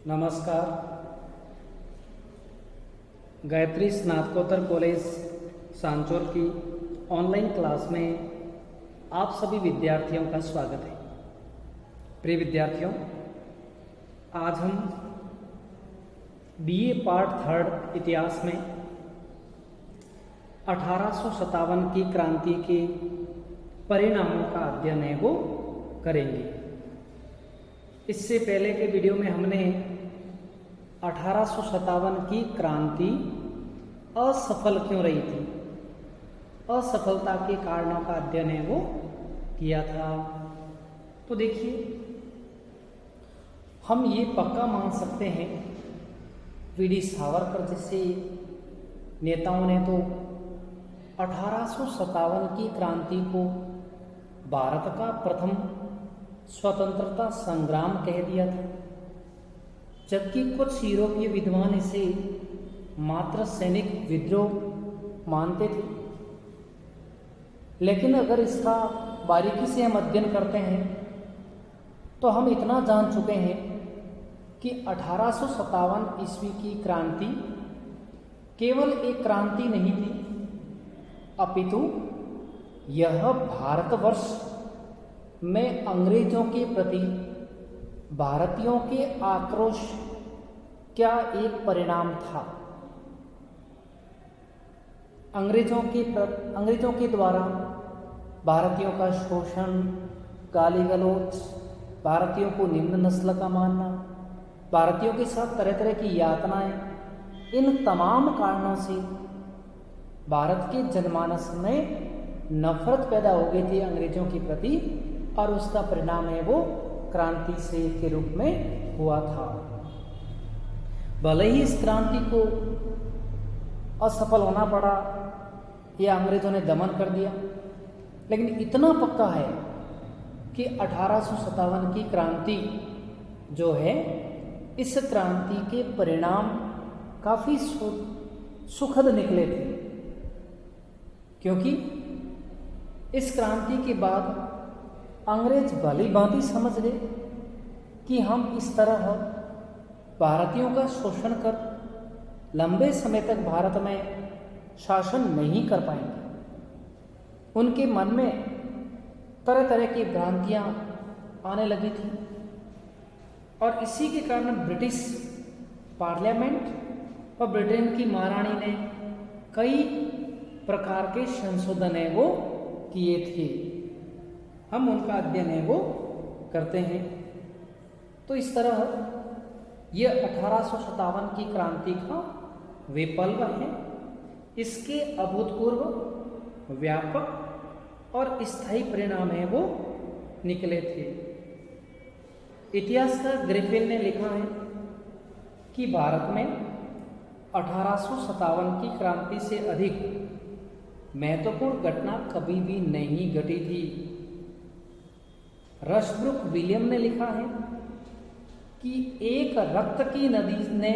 नमस्कार। गायत्री स्नातकोत्तर कॉलेज सांचौर की ऑनलाइन क्लास में आप सभी विद्यार्थियों का स्वागत है। प्रिय विद्यार्थियों, आज हम बीए पार्ट 3 इतिहास में 1857 की क्रांति के परिणामों का अध्ययन है वो करेंगे। इससे पहले के वीडियो में हमने 1857 की क्रांति असफल क्यों रही थी, असफलता के कारणों का अध्ययन है वो किया था। तो देखिए, हम ये पक्का मान सकते हैं, वीडी सावरकर जैसे नेताओं ने तो 1857 की क्रांति को भारत का प्रथम स्वतंत्रता संग्राम कह दिया था, जबकि कुछ यूरोपीय विद्वान इसे मात्र सैनिक विद्रोह मानते थे। लेकिन अगर इसका बारीकी से हम अध्ययन करते हैं तो हम इतना जान चुके हैं कि 1857 ईस्वी की क्रांति केवल एक क्रांति नहीं थी, अपितु यह भारतवर्ष में अंग्रेजों के प्रति भारतीयों के आक्रोश क्या एक परिणाम था। अंग्रेजों के द्वारा भारतीयों का शोषण, गाली गलौज, भारतीयों को निम्न नस्ल का मानना, भारतीयों के साथ तरह तरह की यातनाएं, इन तमाम कारणों से भारत के जनमानस में नफरत पैदा हो गई थी अंग्रेजों के प्रति, और उसका परिणाम है वो क्रांति से के रूप में हुआ था। भले ही इस क्रांति को असफल होना पड़ा या अंग्रेजों ने दमन कर दिया, लेकिन इतना पक्का है कि 1857 की क्रांति जो है, इस क्रांति के परिणाम काफी सुखद निकले थे, क्योंकि इस क्रांति के बाद अंग्रेज भली भांति समझ गए कि हम इस तरह भारतीयों का शोषण कर लंबे समय तक भारत में शासन नहीं कर पाएंगे। उनके मन में तरह तरह की भ्रांतियां आने लगी थी, और इसी के कारण ब्रिटिश पार्लियामेंट और ब्रिटेन की महारानी ने कई प्रकार के संशोधन है वो किए थे। हम उनका अध्ययन है वो करते हैं। तो इस तरह यह 1857 की क्रांति का विप्लव है। इसके अभूतपूर्व, व्यापक और स्थायी परिणाम है वो निकले थे। इतिहासकार ग्रिफिन ने लिखा है कि भारत में 1857 की क्रांति से अधिक महत्वपूर्ण घटना कभी भी नहीं घटी थी। रशब्रुक विलियम ने लिखा है कि एक रक्त की नदी ने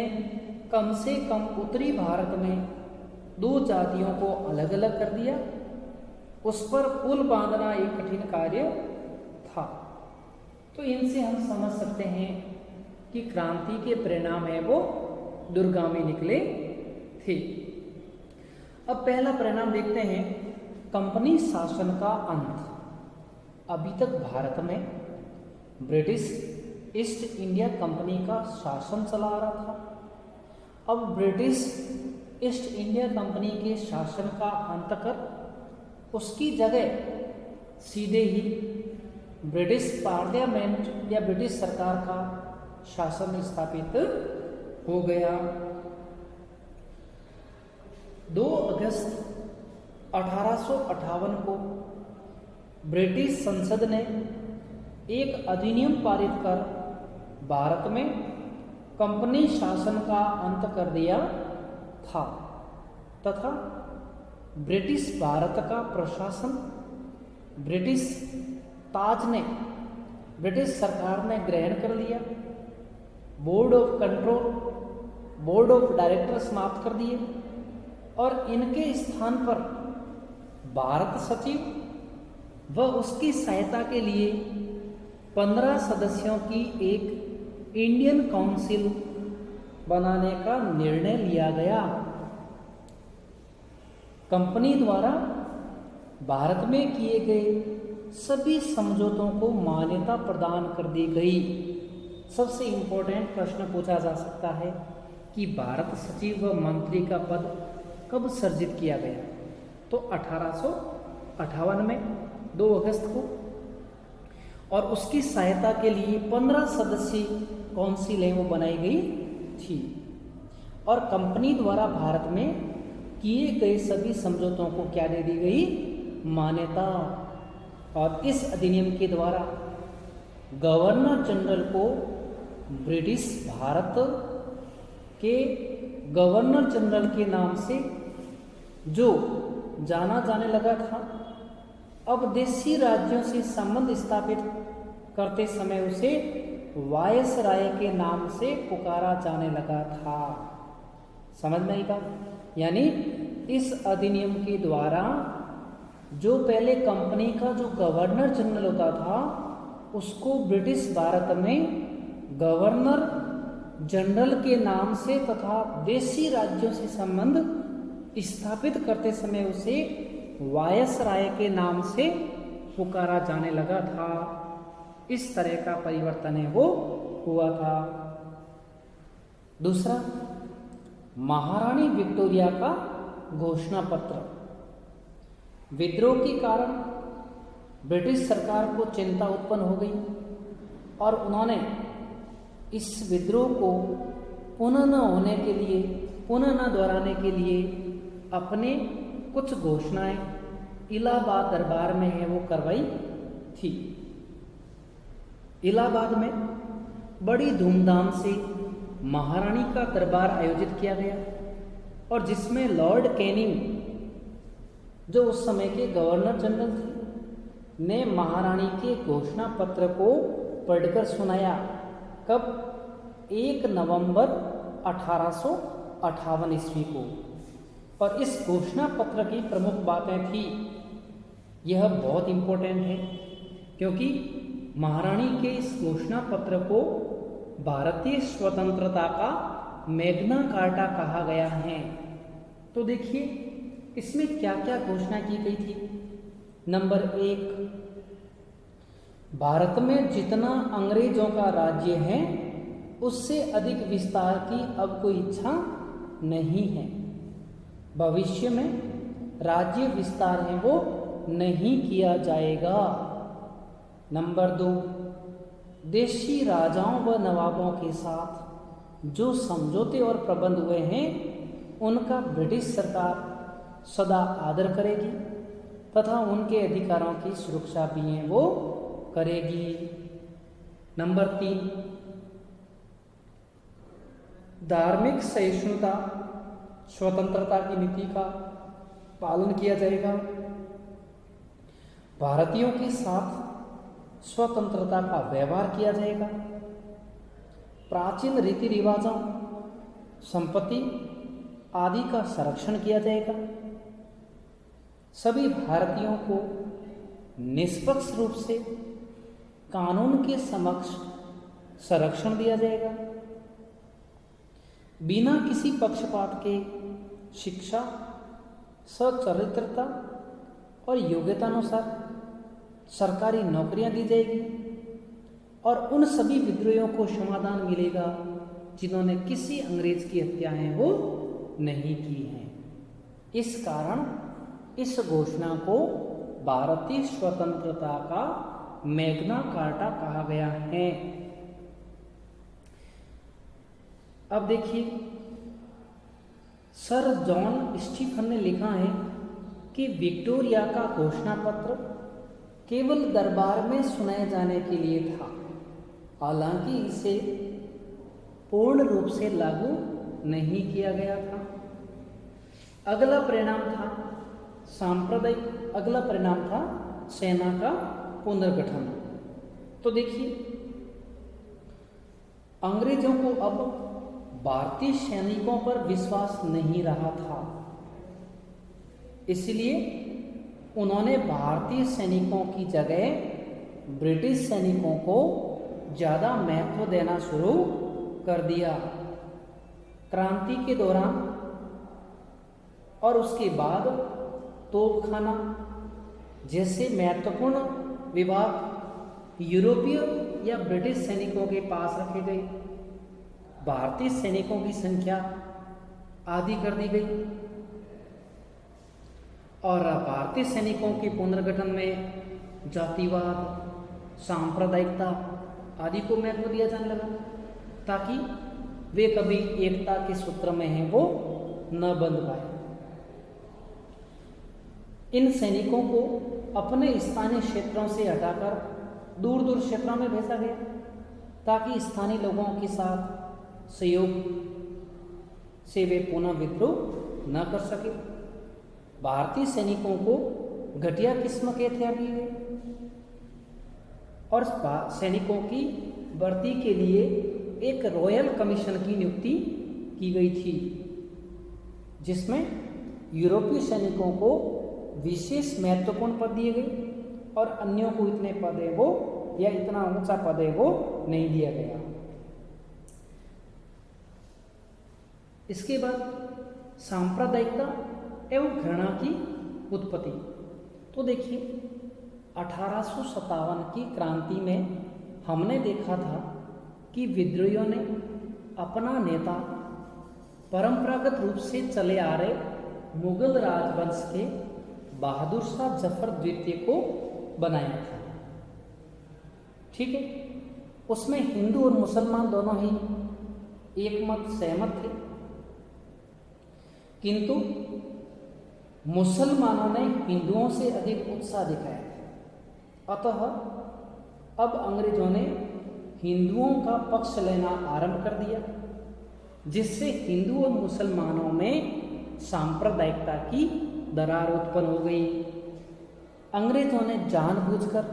कम से कम उत्तरी भारत में दो जातियों को अलग अलग कर दिया। उस पर पुल बांधना एक कठिन कार्य था। तो इनसे हम समझ सकते हैं कि क्रांति के परिणाम है वो दूरगामी निकले थे। अब पहला परिणाम देखते हैं, कंपनी शासन का अंत। अभी तक भारत में ब्रिटिश ईस्ट इंडिया कंपनी का शासन चला आ रहा था। अब ब्रिटिश ईस्ट इंडिया कंपनी के शासन का अंत कर उसकी जगह सीधे ही ब्रिटिश पार्लियामेंट या ब्रिटिश सरकार का शासन स्थापित हो गया। 2 अगस्त 1858 को ब्रिटिश संसद ने एक अधिनियम पारित कर भारत में कंपनी शासन का अंत कर दिया था, तथा ब्रिटिश भारत का प्रशासन ब्रिटिश ताज ने, ब्रिटिश सरकार ने ग्रहण कर लिया। Board of control, board of director समाप्त कर दिए, और इनके स्थान पर भारत सचिव व उसकी सहायता के लिए 15 सदस्यों की एक इंडियन काउंसिल बनाने का निर्णय लिया गया। कंपनी द्वारा भारत में किए गए सभी समझौतों को मान्यता प्रदान कर दी गई। सबसे इंपॉर्टेंट प्रश्न पूछा जा सकता है कि भारत सचिव व मंत्री का पद कब सृजित किया गया? तो 1858 में 2 अगस्त को। और उसकी सहायता के लिए 15 सदस्यीय काउंसिल है वो बनाई गई थी। और कंपनी द्वारा भारत में किए गए सभी समझौतों को क्या दे दी गई? मान्यता। और इस अधिनियम के द्वारा गवर्नर जनरल को ब्रिटिश भारत के गवर्नर जनरल के नाम से जो जाना जाने लगा था, अब देशी राज्यों से संबंध स्थापित करते समय उसे वायसराय के नाम से पुकारा जाने लगा था। समझ में आई बात? यानी इस अधिनियम के द्वारा जो पहले कंपनी का जो गवर्नर जनरल होता था, उसको ब्रिटिश भारत में गवर्नर जनरल के नाम से तथा देशी राज्यों से संबंध स्थापित करते समय उसे वायसराय के नाम से पुकारा जाने लगा था। इस तरह का परिवर्तन है वो हुआ था। दूसरा, महारानी विक्टोरिया का घोषणा पत्र। विद्रोह के कारण ब्रिटिश सरकार को चिंता उत्पन्न हो गई और उन्होंने इस विद्रोह को पुनः न होने के लिए, पुनः न दोहराने के लिए अपने कुछ घोषणाएं इलाहाबाद दरबार में है वो करवाई थी। इलाहाबाद में बड़ी धूमधाम से महारानी का दरबार आयोजित किया गया और जिसमें लॉर्ड कैनिंग, जो उस समय के गवर्नर जनरल थे, ने महारानी के घोषणा पत्र को पढ़कर सुनाया। कब? 1 नवंबर 1858 ईस्वी को। और इस घोषणा पत्र की प्रमुख बातें थी, यह बहुत इंपॉर्टेंट है क्योंकि महारानी के इस घोषणा पत्र को भारतीय स्वतंत्रता का मैग्ना कार्टा कहा गया है। तो देखिए इसमें क्या क्या घोषणा की गई थी। नंबर 1, भारत में जितना अंग्रेजों का राज्य है उससे अधिक विस्तार की अब कोई इच्छा नहीं है। भविष्य में राज्य विस्तार है वो नहीं किया जाएगा। नंबर 2, देशी राजाओं व नवाबों के साथ जो समझौते और प्रबंध हुए हैं उनका ब्रिटिश सरकार सदा आदर करेगी तथा उनके अधिकारों की सुरक्षा भी है वो करेगी। नंबर 3, धार्मिक सहिष्णुता स्वतंत्रता की नीति का पालन किया जाएगा। भारतीयों के साथ स्वतंत्रता का व्यवहार किया जाएगा। प्राचीन रीति रिवाजों, संपत्ति आदि का संरक्षण किया जाएगा। सभी भारतीयों को निष्पक्ष रूप से कानून के समक्ष संरक्षण दिया जाएगा। बिना किसी पक्षपात के शिक्षा, सचरित्रता और योग्यता अनुसार सरकारी नौकरियां दी जाएगी और उन सभी विद्रोहियों को समाधान मिलेगा जिन्होंने किसी अंग्रेज की हत्याएं वो नहीं की हैं। इस कारण इस घोषणा को भारतीय स्वतंत्रता का मैग्ना कार्टा कहा गया है। अब देखिए, सर जॉन स्टीफन ने लिखा है कि विक्टोरिया का घोषणा पत्र केवल दरबार में सुनाए जाने के लिए था, हालांकि इसे पूर्ण रूप से लागू नहीं किया गया था। अगला परिणाम था सांप्रदायिक, अगला परिणाम था सेना का पुनर्गठन। तो देखिए, अंग्रेजों को अब भारतीय सैनिकों पर विश्वास नहीं रहा था, इसलिए उन्होंने भारतीय सैनिकों की जगह ब्रिटिश सैनिकों को ज़्यादा महत्व देना शुरू कर दिया। क्रांति के दौरान और उसके बाद तोपखाना जैसे महत्वपूर्ण विभाग यूरोपीय या ब्रिटिश सैनिकों के पास रखे गए। भारतीय सैनिकों की संख्या आधी कर दी गई और भारतीय सैनिकों के पुनर्गठन में जातिवाद, सांप्रदायिकता आदि को महत्व दिया जाने लगा ताकि वे कभी एकता के सूत्र में हैं वो न बंध पाए। इन सैनिकों को अपने स्थानीय क्षेत्रों से हटाकर दूर दूर क्षेत्रों में भेजा गया ताकि स्थानीय लोगों के साथ सहयोग से वे पुनः विद्रोह न कर सके। भारतीय सैनिकों को घटिया किस्म के हथियार दिए गए और सैनिकों की भर्ती के लिए एक रॉयल कमीशन की नियुक्ति की गई थी जिसमें यूरोपीय सैनिकों को विशेष महत्वपूर्ण पद दिए गए और अन्यों को इतने पद है वो या इतना ऊंचा पद है वो नहीं दिया गया। इसके बाद सांप्रदायिकता एवं घृणा की उत्पत्ति। तो देखिए 1857 की क्रांति में हमने देखा था कि विद्रोहियों ने अपना नेता परंपरागत रूप से चले आ रहे मुगल राजवंश के बहादुर शाह जफर द्वितीय को बनाया था। ठीक है, उसमें हिंदू और मुसलमान दोनों ही एक मत सहमत थे, किंतु मुसलमानों ने हिंदुओं से अधिक उत्साह दिखाया। अतः अब अंग्रेजों ने हिंदुओं का पक्ष लेना आरंभ कर दिया, जिससे हिंदू और मुसलमानों में सांप्रदायिकता की दरार उत्पन्न हो गई। अंग्रेजों ने जानबूझकर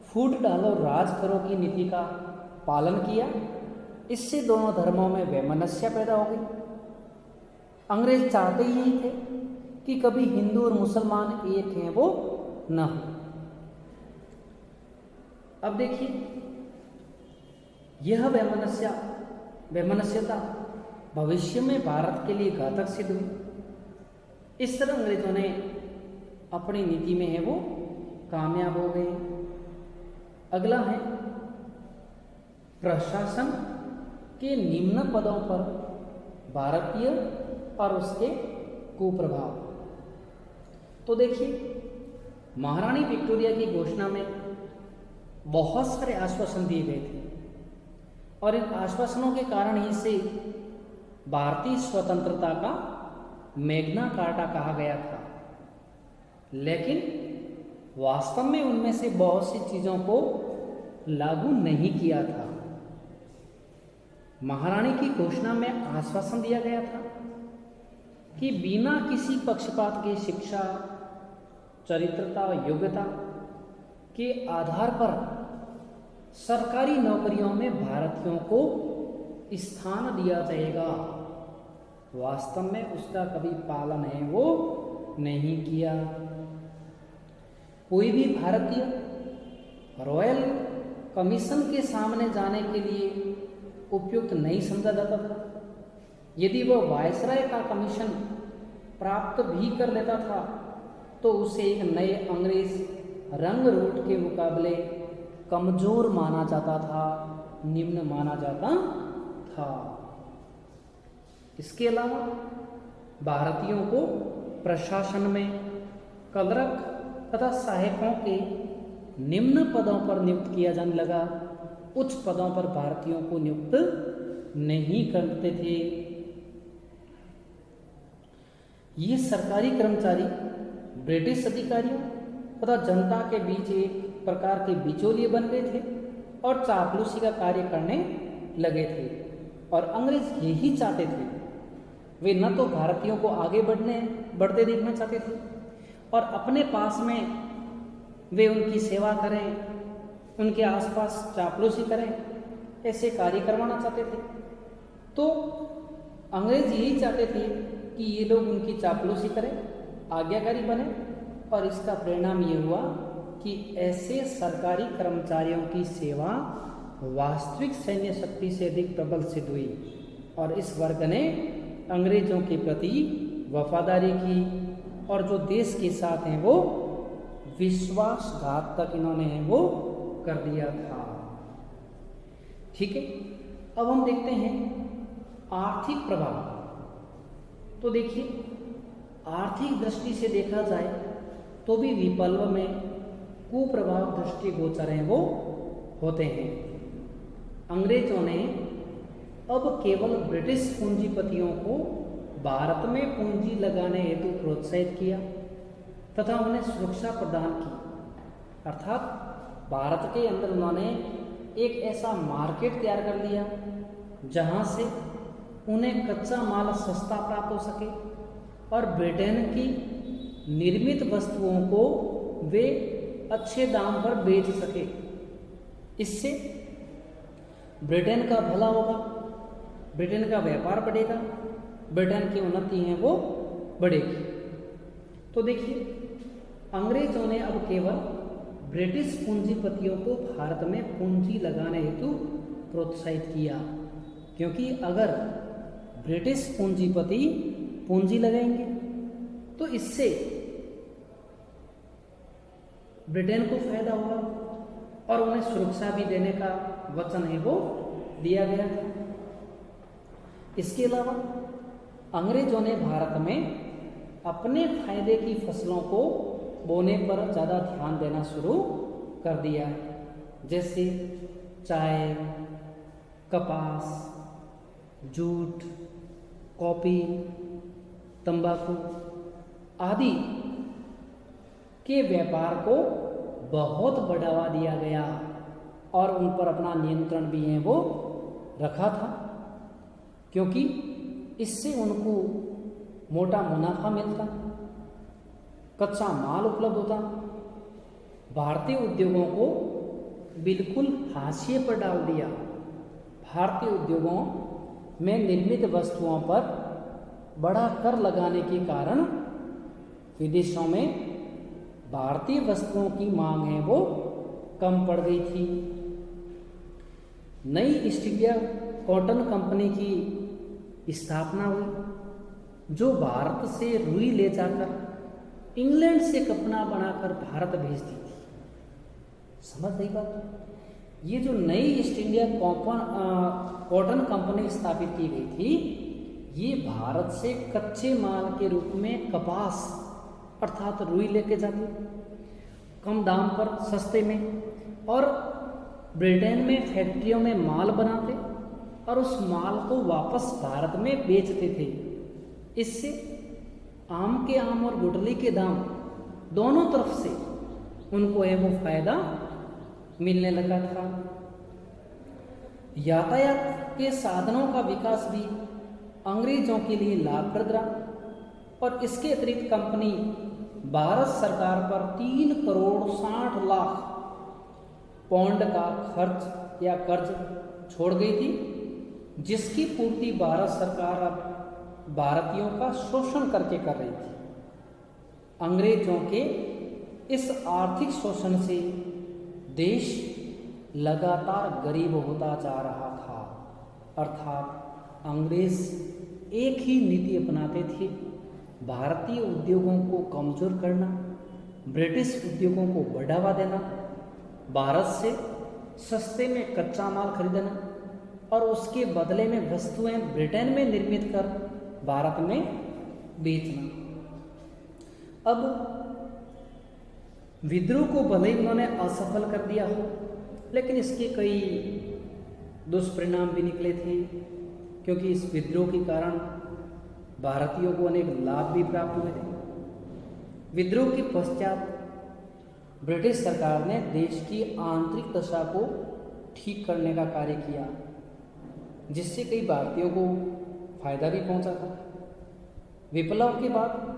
फूट डालो राज करो की नीति का पालन किया। इससे दोनों धर्मों में वैमनस्य पैदा हो गई। अंग्रेज चाहते ही थे कि कभी हिंदू और मुसलमान एक हैं वो न हो। अब देखिए यह वैमनस्यता भविष्य में भारत के लिए घातक सिद्ध हुई। इस तरह अंग्रेजों ने अपनी नीति में है वो कामयाब हो गए। अगला है प्रशासन के निम्न पदों पर भारतीय और उसके कुप्रभाव। तो देखिए महारानी विक्टोरिया की घोषणा में बहुत सारे आश्वासन दिए गए थे और इन आश्वासनों के कारण ही से भारतीय स्वतंत्रता का मैग्ना कार्टा कहा गया था। लेकिन वास्तव में उनमें से बहुत सी चीज़ों को लागू नहीं किया था। महारानी की घोषणा में आश्वासन दिया गया था कि बिना किसी पक्षपात के शिक्षा, चरित्रता और योग्यता के आधार पर सरकारी नौकरियों में भारतीयों को स्थान दिया जाएगा। वास्तव में उसका कभी पालन है वो नहीं किया। कोई भी भारतीय रॉयल कमीशन के सामने जाने के लिए उपयुक्त नहीं समझा जाता था। यदि वह वायसराय का कमीशन प्राप्त भी कर लेता था तो उसे एक नए अंग्रेज रंग रूट के मुकाबले कमजोर माना जाता था, निम्न माना जाता था। इसके अलावा भारतीयों को प्रशासन में कलरक तथा सहायकों के निम्न पदों पर नियुक्त किया जाने लगा। उच्च पदों पर भारतीयों को नियुक्त नहीं करते थे। ये सरकारी कर्मचारी ब्रिटिश अधिकारियों तथा जनता के बीच एक प्रकार के बिचौलिए बन गए थे और चापलूसी का कार्य करने लगे थे। और अंग्रेज यही चाहते थे। वे न तो भारतीयों को आगे बढ़ते देखना चाहते थे और अपने पास में वे उनकी सेवा करें, उनके आसपास चापलूसी करें, ऐसे कार्य करवाना चाहते थे। तो अंग्रेज यही चाहते थे कि ये लोग उनकी चापलूसी करें, आज्ञाकारी बने और इसका परिणाम ये हुआ कि ऐसे सरकारी कर्मचारियों की सेवा वास्तविक सैन्य शक्ति से अधिक प्रबल सिद्ध हुई और इस वर्ग ने अंग्रेजों के प्रति वफादारी की और जो देश के साथ हैं वो विश्वासघात तक इन्होंने है वो कर दिया था। ठीक है, अब हम देखते हैं आर्थिक प्रभाव। तो देखिए, आर्थिक दृष्टि से देखा जाए तो भी विप्लव में कुप्रभाव दृष्टिगोचर हैं वो होते हैं। अंग्रेजों ने अब केवल ब्रिटिश पूंजीपतियों को भारत में पूंजी लगाने हेतु प्रोत्साहित किया तथा उन्हें सुरक्षा प्रदान की, अर्थात भारत के अंदर उन्होंने एक ऐसा मार्केट तैयार कर लिया जहां से उन्हें कच्चा माल सस्ता प्राप्त हो सके और ब्रिटेन की निर्मित वस्तुओं को वे अच्छे दाम पर बेच सके। इससे ब्रिटेन का भला होगा, ब्रिटेन का व्यापार बढ़ेगा, ब्रिटेन की उन्नति है वो बढ़ेगी। तो देखिए, अंग्रेजों ने अब केवल ब्रिटिश पूंजीपतियों को भारत में पूंजी लगाने हेतु प्रोत्साहित किया, क्योंकि अगर ब्रिटिश पूंजीपति पूंजी लगाएंगे तो इससे ब्रिटेन को फायदा होगा और उन्हें सुरक्षा भी देने का वचन है वो दिया गया था। इसके अलावा अंग्रेजों ने भारत में अपने फायदे की फसलों को बोने पर ज़्यादा ध्यान देना शुरू कर दिया, जैसे चाय, कपास, जूट, कॉफी, तंबाकू आदि के व्यापार को बहुत बढ़ावा दिया गया और उन पर अपना नियंत्रण भी है वो रखा था, क्योंकि इससे उनको मोटा मुनाफा मिलता, कच्चा माल उपलब्ध होता, भारतीय उद्योगों को बिल्कुल हाशिए पर डाल दिया। भारतीय उद्योगों में निर्मित वस्तुओं पर बड़ा कर लगाने के कारण विदेशों में भारतीय वस्तुओं की मांग है वो कम पड़ गई थी। नई ईस्ट इंडिया कॉटन कंपनी की स्थापना हुई, जो भारत से रुई ले जाकर इंग्लैंड से कपड़ा बनाकर भारत भेजती थी। समझ रही बात? ये जो नई ईस्ट इंडिया कॉटन कंपनी स्थापित की गई थी, ये भारत से कच्चे माल के रूप में कपास अर्थात रुई लेके जाती कम दाम पर सस्ते में, और ब्रिटेन में फैक्ट्रियों में माल बनाते और उस माल को वापस भारत में बेचते थे। इससे आम के आम और गुठली के दाम दोनों तरफ से उनको है वो फायदा मिलने लगा था। यातायात के साधनों का विकास भी अंग्रेजों के लिए लाभप्रद रहा और इसके अतिरिक्त कंपनी भारत सरकार पर 3 करोड़ 60 लाख पौंड का खर्च या कर्ज छोड़ गई थी, जिसकी पूर्ति भारत सरकार अब भारतीयों का शोषण करके कर रही थी। अंग्रेजों के इस आर्थिक शोषण से देश लगातार गरीब होता जा रहा था, अर्थात अंग्रेज एक ही नीति अपनाते थे, भारतीय उद्योगों को कमजोर करना, ब्रिटिश उद्योगों को बढ़ावा देना, भारत से सस्ते में कच्चा माल खरीदना और उसके बदले में वस्तुएं ब्रिटेन में निर्मित कर भारत में बेचना। अब विद्रोह को भले ही उन्होंने असफल कर दिया हो, लेकिन इसके कई दुष्परिणाम भी निकले थे, क्योंकि इस विद्रोह के कारण भारतीयों को अनेक लाभ भी प्राप्त हुए थे। विद्रोह के पश्चात ब्रिटिश सरकार ने देश की आंतरिक दशा को ठीक करने का कार्य किया, जिससे कई भारतीयों को फायदा भी पहुंचा था। विप्लव के बाद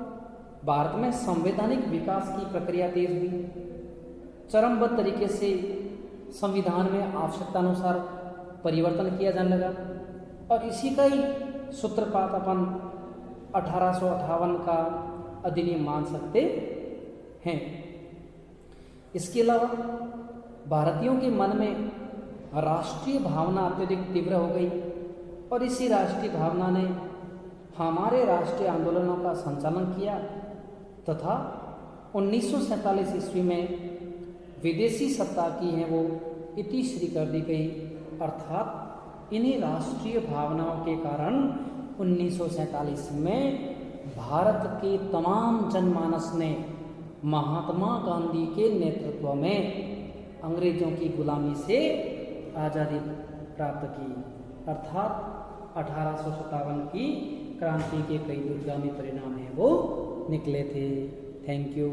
भारत में संवैधानिक विकास की प्रक्रिया तेज हुई, चरणबद्ध तरीके से संविधान में आवश्यकतानुसार परिवर्तन किया जाने लगा और इसी का ही सूत्रपात अपन 1858 का अधिनियम मान सकते हैं। इसके अलावा भारतीयों के मन में राष्ट्रीय भावना अत्यधिक तीव्र हो गई और इसी राष्ट्रीय भावना ने हमारे राष्ट्रीय आंदोलनों का संचालन किया तथा 1947 ईस्वी में विदेशी सत्ता की है वो इतिश्री कर दी गई। अर्थात इन्हीं राष्ट्रीय भावनाओं के कारण 1947 में भारत के तमाम जनमानस ने महात्मा गांधी के नेतृत्व में अंग्रेजों की गुलामी से आज़ादी प्राप्त की। अर्थात 1857 की क्रांति के कई दूरगामी परिणाम हैं वो निकले थे। Thank you.